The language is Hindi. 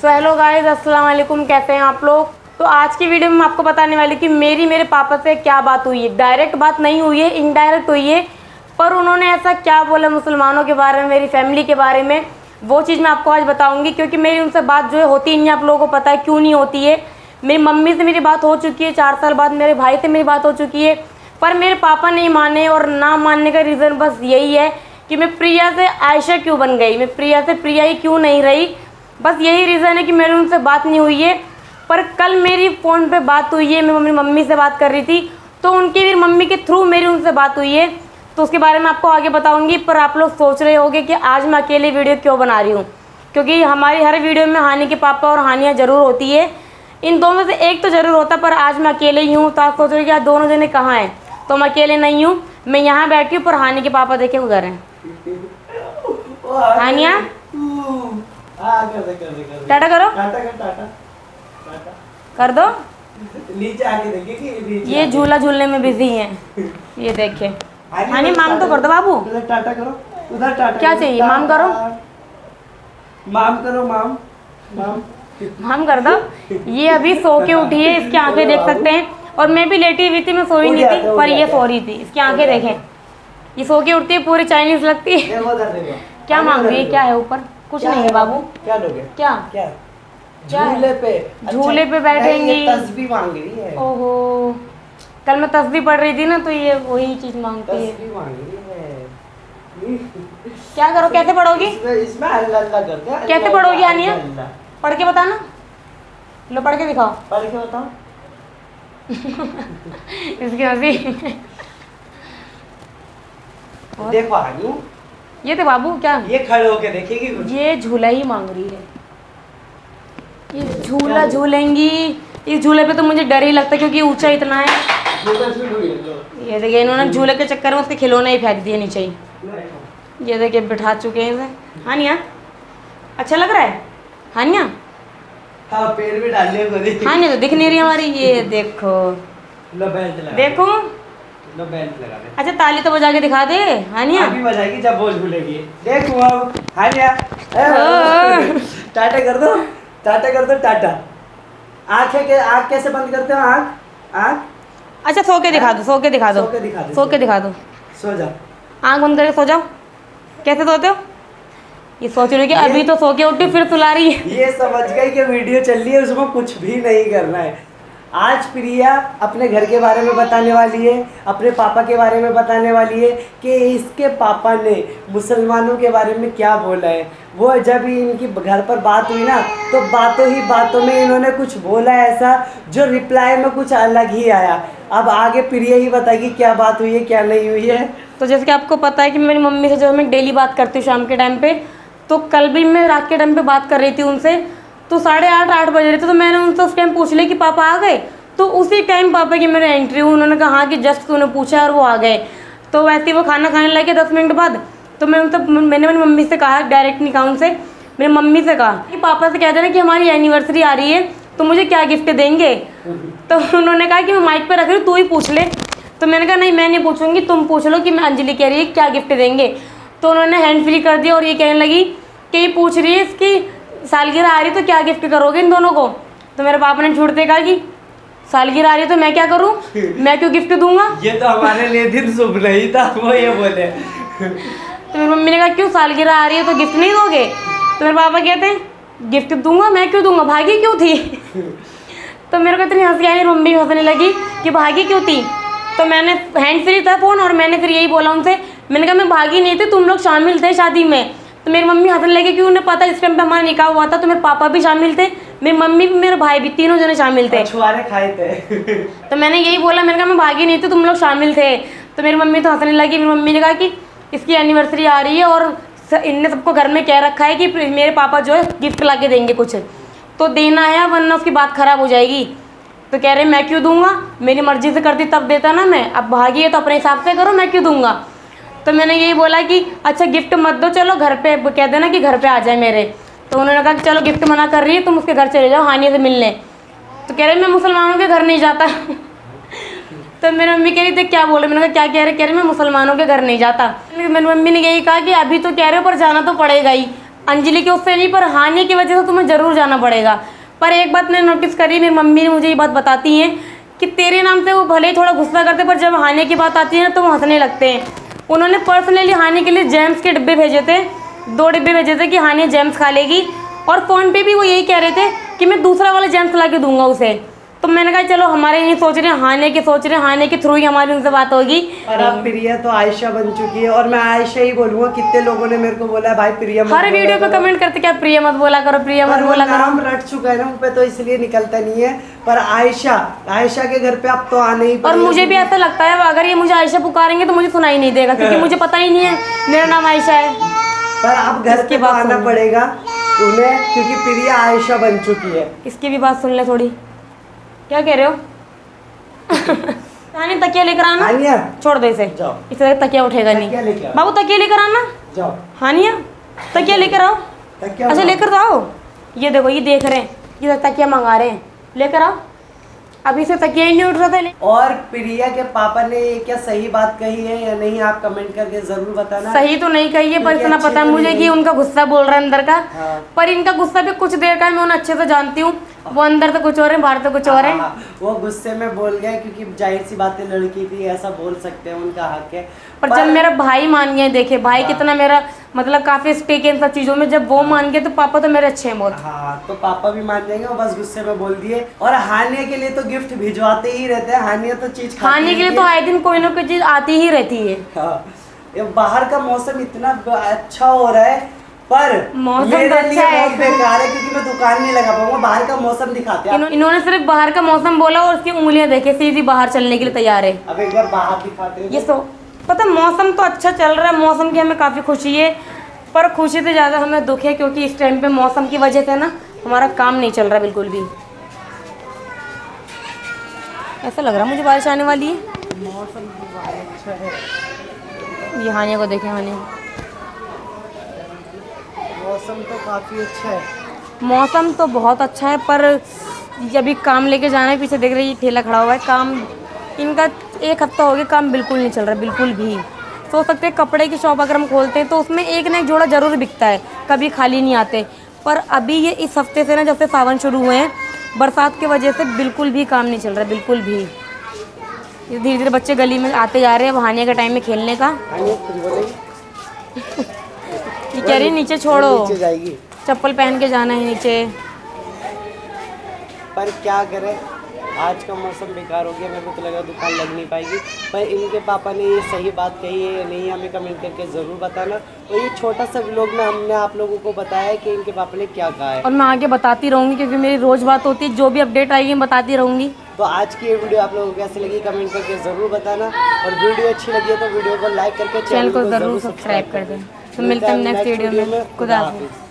सो हेलो गाइस, अस्सलाम वालेकुम। कैसे हैं आप लोग? तो आज की वीडियो में मैं आपको बताने वाली कि मेरे पापा से क्या बात हुई है। डायरेक्ट बात नहीं हुई है, इनडायरेक्ट हुई है। पर उन्होंने ऐसा क्या बोला मुसलमानों के बारे में, मेरी फैमिली के बारे में, वो चीज़ मैं आपको आज बताऊंगी। क्योंकि मेरी उनसे बात जो है होती नहीं है, आप लोगों को पता है क्यों नहीं होती है। मेरी मम्मी से मेरी बात हो चुकी है, 4 साल बाद मेरे भाई से मेरी बात हो चुकी है। पर मेरे पापा नहीं माने, और ना मानने का रीज़न बस यही है कि मैं प्रिया से आयशा क्यों बन गई, मैं प्रिया से प्रिया ही क्यों नहीं रही। बस यही रीज़न है कि मेरी उनसे बात नहीं हुई है। पर कल मेरी फ़ोन पे बात हुई है, मैं अपनी मम्मी से बात कर रही थी, तो उनकी भी मम्मी के थ्रू मेरी उनसे बात हुई है। तो उसके बारे में आपको आगे बताऊंगी। पर आप लोग सोच रहे होंगे कि आज मैं अकेले वीडियो क्यों बना रही हूँ, क्योंकि हमारी हर वीडियो में हानि के पापा और हानियाँ ज़रूर होती है। इन दोनों में से एक तो ज़रूर होता, पर आज मैं अकेले ही हूँ। तो आप सोच रहे हो कि आज दोनों जने कहाँ हैं, तो मैं अकेले नहीं हूँ, मैं यहाँ बैठी हूँ। पर हानि के पापा देखे उधर हैं। हानिया टाटा करो, कर दो। नीचे आके देखिए कि ये झूला झूलने में बिजी हैं। ये देखे हानि, माम तो कर दो बाबू। उधर टाटा करो, उधर टाटा। क्या चाहिए? माम करो, माम करो, माम माम माम कर दो। ये अभी सो के उठी है, इसकी आंखें देख सकते हैं। और मैं भी लेटी हुई थी, मैं सोई नहीं थी, पर ये सो रही थी। इसकी आंखें देखें, ये सो के उठती है, पूरी चाइनीज लगती है। क्या मांग रही है? क्या है ऊपर? कुछ नहीं है बाबू। क्या लोगे? क्या क्या? क्या झूले पे, झूले पे बैठेंगी। तस्बीह मांग रही है। ओहो, कल मैं तस्बीह पढ़ रही थी ना, तो ये वही चीज मांगती है। तस्बीह मांग रही है। क्या करो? कैसे पढ़ोगी? इसमें अल्लाह अल्लाह करते हैं। कैसे पढ़ोगी हानिया? पढ़ के बताना। लो पढ़ के दिखाओ। पढ़ के बताओ। इसकी हंसी। देखो हानी, ये तो बाबू क्या, ये खड़े होके देखेगी कुछ। ये झूला ही मांग रही है। ये झूला झूलेंगी। इस झूले पे तो मुझे डर ही लगता है, क्योंकि ऊंचा इतना है। ये देखिए, इन्होंने झूले के चक्कर में उसके खिलौने ही फेंक दिए नीचे ही। ये देखिए बिठा चुके हैं इसे। हानिया अच्छा लग रहा है? हानिया हाँ, पैर भी डाल लिया गोदी। हानिया तो दिख नहीं रही हमारी। ये देखो, लो बेल्ट लगा। देखो। लो बेल्ट लगा दे। अच्छा ताली तो बजा के दिखा दे हानिया। अभी बजाएगी जब बोझ भूलेगी। देखो अब हानिया, टाटा कर दो, टाटा कर दो, टाटा। आंखें के, आँख कैसे बंद करते हो? आँख आँख अच्छा सो के दिखा दो, सो के दिखा दो, सो के दिखा दो, सो के दिखा दो। सो जा। आँख बंद करके सो जाओ। कैसे सोते हो? ये सोच रही हो कि अभी तो सो के उठी, फिर सुला रही है। ये समझ गई कि वीडियो चल रही है, उसमें कुछ भी नहीं करना है। आज प्रिया अपने घर के बारे में बताने वाली है, अपने पापा के बारे में बताने वाली है कि इसके पापा ने मुसलमानों के बारे में क्या बोला है। वो जब इनकी घर पर बात हुई ना, तो बातों ही बातों में इन्होंने कुछ बोला ऐसा, जो रिप्लाई में कुछ अलग ही आया। अब आगे प्रिया ही बताएगी क्या बात हुई है, क्या नहीं हुई है। तो जैसे कि आपको पता है कि मेरी मम्मी से जो मैं डेली बात करती हूँ शाम के टाइम पे, तो कल भी मैं रात के टाइम पे बात कर रही थी उनसे। तो 8:30 बज रहे थे, तो मैंने उनसे उस टाइम पूछ लिया कि पापा आ गए। तो उसी टाइम पापा की मेरे एंट्री हुई। उन्होंने कहा हाँ कि जस्ट तूने पूछा और वो आ गए। तो वैसे ही वो खाना खाने लगे 10 मिनट बाद। तो मैंने मेरी मम्मी से कहा, डायरेक्ट नहीं कहा उनसे, मेरी मम्मी से कहा कि पापा से कह देना कि हमारी एनिवर्सरी आ रही है, तो मुझे क्या गिफ्ट देंगे। तो उन्होंने कहा कि मैं माइक पर रख रही हूँ, तू ही पूछ ले। तो मैंने कहा नहीं, मैं नहीं पूछूंगी, तुम पूछ लो कि मैं अंजलि कह रही है क्या गिफ्ट देंगे। तो उन्होंने हैंड फ्री कर दिया और ये कहने लगी कि ये पूछ रही है इसकी सालगिरह आ रही, तो क्या गिफ्ट करोगे इन दोनों को। तो मेरे पापा ने छूटते कहा कि सालगिरह आ रही है तो मैं क्या करूं, मैं क्यों गिफ्ट दूंगा। ये तो हमारे लिए दिन शुभ नहीं था, वो ये बोले। तो मेरी मम्मी ने कहा क्यों, सालगिरह आ रही है तो गिफ्ट नहीं दोगे। तो मेरे पापा कहते हैं गिफ्ट दूंगा, मैं क्यों दूंगा, भागी क्यों थी। तो मेरे को इतनी हंसी आई, मेरी मम्मी भी हंसने लगी कि भागी क्यों थी। तो मैंने हैंड फ्री था फ़ोन, और मैंने फिर यही बोला उनसे, मैंने कहा मैं भागी नहीं थी, तुम लोग शामिल थे शादी में। तो मेरी मम्मी हंसने लगी कि उन्हें पता इस टाइम पे हमारा निकाह हुआ था, तो मेरे पापा भी शामिल थे, मेरी मम्मी भी, मेरे भाई भी, तीनों जने शामिल थे। छुआरे खाए थे। तो मैंने यही बोला, मैंने कहा मैं भागी नहीं थी, तुम लोग शामिल थे। तो मेरी मम्मी तो हंसने लगी। मेरी मम्मी ने कहा कि इसकी एनिवर्सरी आ रही है और इनने सबको घर में कह रखा है कि मेरे पापा जो है गिफ्ट ला के देंगे कुछ, तो देना है, वरना उसकी बात खराब हो जाएगी। तो कह रहे मैं क्यों दूंगा, मेरी मर्जी से करती तब देता ना मैं, अब भागी है तो अपने हिसाब से करो, मैं क्यों दूंगा। तो मैंने यही बोला कि अच्छा गिफ्ट मत दो, चलो घर पे कह देना कि घर पे आ जाए मेरे। तो उन्होंने कहा कि चलो गिफ्ट मना कर रही है, तुम उसके घर चले जाओ हानिया से मिलने। तो कह रहे मैं मुसलमानों के घर नहीं जाता। तो मेरी मम्मी कह रही थी क्या बोले, मैंने कहा क्या कह रहे मैं मुसलमानों के घर नहीं जाता। मेरी मम्मी ने यही कहा कि अभी तो कह रहे हो पर जाना तो पड़ेगा ही, अंजलि के उससे नहीं, पर हानि की वजह से तुम्हें ज़रूर जाना पड़ेगा। पर एक बात मैंने नोटिस करी, मेरी मम्मी ने मुझे ये बात बताती हैं कि तेरे नाम से वो भले ही थोड़ा गुस्सा करते, पर जब हानि की बात आती है ना तो वो हंसने लगते हैं। उन्होंने पर्सनली हानि के लिए जेम्स के डिब्बे भेजे थे, 2 डिब्बे भेजे थे कि हानि जेम्स खा लेगी, और फ़ोन पे भी वो यही कह रहे थे कि मैं दूसरा वाला जेम्स ला के दूंगा उसे। तो मैंने कहा चलो हमारे नहीं सोच रहे हैं, हानि के सोच रहे हैं, हानि के थ्रू ही हमारी उनसे बात होगी। और अब प्रिया तो आयशा बन चुकी है, और मैं आयशा ही बोलूँगा। कितने लोगों ने मेरे को बोला है भाई प्रिया मत हर बोला वीडियो पे करो। कमेंट करते क्या प्रिया मत बोला करो, प्रिया मत पर वो बोला करो। नाम रट चुका है ना मुझ पे, तो इसलिए निकलता नहीं है। पर आयशा के घर पे अब तो आने ही और पड़ेगा। मुझे भी ऐसा लगता है अगर ये मुझे आयशा पुकारेंगे तो मुझे सुनाई नहीं देगा, क्योंकि मुझे पता ही नहीं है मेरा नाम आयशा है। पर अब घर इसकी पे तो बात आना सुन। पड़ेगा उन्हें, क्योंकि प्रिया आयशा बन चुकी है। इसकी भी बात सुन ले थोड़ी, क्या कह रहे हो? हानि तकिया लेकर आना, हानिया छोड़ दे इसे, जाओ। इसे तकिया उठेगा तकिया लेके नहीं। आओ। बाबू तकिया लेकर आना। जाओ हानिया तकिया लेकर आओ। तकिया अच्छा उठाओ। लेकर तो आओ। ये देखो ये देख रहे हैं, ये तकिया मंगा रहे हैं, लेकर आओ। अभी से तकिया ही नहीं उठ रहा था। और प्रिया के पापा ने ये क्या सही बात कही है या नहीं, आप कमेंट करके जरूर बताना। सही तो नहीं कही है, पर क्योंकि इतना अच्छी पता है तो मुझे नहीं कि है। उनका गुस्सा बोल रहा है अंदर का। हाँ। पर इनका गुस्सा भी कुछ देर का है, मैं उन्हें अच्छे से जानती हूँ। वो अंदर तो कुछ और है, बाहर तो कुछ और है। हाँ, वो गुस्से में बोल गए, क्योंकि जाहिर सी बात है, लड़की थी, ऐसा बोल सकते हैं, उनका हक है। पर जब मेरा भाई मान गया, देखे भाई कितना मेरा मतलब काफी स्टेक है इन सब चीजों में, जब वो मान गए तो पापा तो मेरे अच्छे हैं बहुत। हाँ, तो पापा भी मान जाएंगे, वो बस गुस्से में बोल दिए। और हानिया के लिए तो गिफ्ट भिजवाते ही रहते हैं। हानिया तो चीज खाने के लिए तो आए दिन कोई ना कोई चीज आती ही रहती है। हाँ, ये बाहर का मौसम इतना अच्छा हो रहा है, पर मौसम मेरे तो लिए अच्छा है। बहुत बेकार है, क्योंकि मैं दुकान नहीं लगा पाऊंगा। बाहर का मौसम दिखाते हैं। इन्होंने सिर्फ बाहर का मौसम बोला और उसकी उंगलियां देखे सीधी बाहर चलने के लिए तैयार है। अब एक बार बाहर दिखाते हैं। ये सो पता मौसम तो अच्छा चल रहा है, मौसम की हमें काफ़ी खुशी है, पर खुशी से ज़्यादा हमें दुख है, क्योंकि इस टाइम पे मौसम की वजह से ना हमारा काम नहीं चल रहा बिल्कुल भी। ऐसा लग रहा है मुझे बारिश आने वाली है। मौसम तो बहुत अच्छा है। ये हानिया को देखें, हानिया मौसम तो काफी अच्छा है। मौसम तो बहुत अच्छा है, पर अभी काम लेके जाना है। पीछे देख रही है ठेला खड़ा हुआ है, काम इनका 1 हफ्ता हो गया, काम बिल्कुल नहीं चल रहा, बिल्कुल भी। सोच सकते हैं कपड़े की शॉप अगर हम खोलते हैं तो उसमें एक ना एक जोड़ा ज़रूर बिकता है, कभी खाली नहीं आते। पर अभी ये इस हफ्ते से ना, जब से सावन शुरू हुए हैं, बरसात की वजह से बिल्कुल भी काम नहीं चल रहा, बिल्कुल भी। ये धीरे धीरे बच्चे गली में आते जा रहे हैं हानिया के टाइम में खेलने का। हानिया तुम बोलेगी? ये कह रही नीचे छोड़ो, नीचे जाएगी। चप्पल पहन के जाना है नीचे। पर क्या करें, आज का मौसम बेकार हो गया। मेरे को तो लगा दुकान लग नहीं पाएगी। पर इनके पापा ने ये सही बात कही है या नहीं, हमें कमेंट करके ज़रूर बताना। और ये छोटा सा व्लॉग में हमने आप लोगों को बताया है कि इनके पापा ने क्या कहा है, और मैं आगे बताती रहूँगी, क्योंकि मेरी रोज़ बात होती है, जो भी अपडेट आएगी मैं बताती रहूँगी। तो आज की ये वीडियो आप लोगों को कैसी लगी कमेंट करके ज़रूर बताना। और वीडियो अच्छी लगी है तो वीडियो को लाइक करके चैनल को ज़रूर सब्सक्राइब कर दें। तो मिलते हैं नेक्स्ट वीडियो में। खुदा हाफिज़।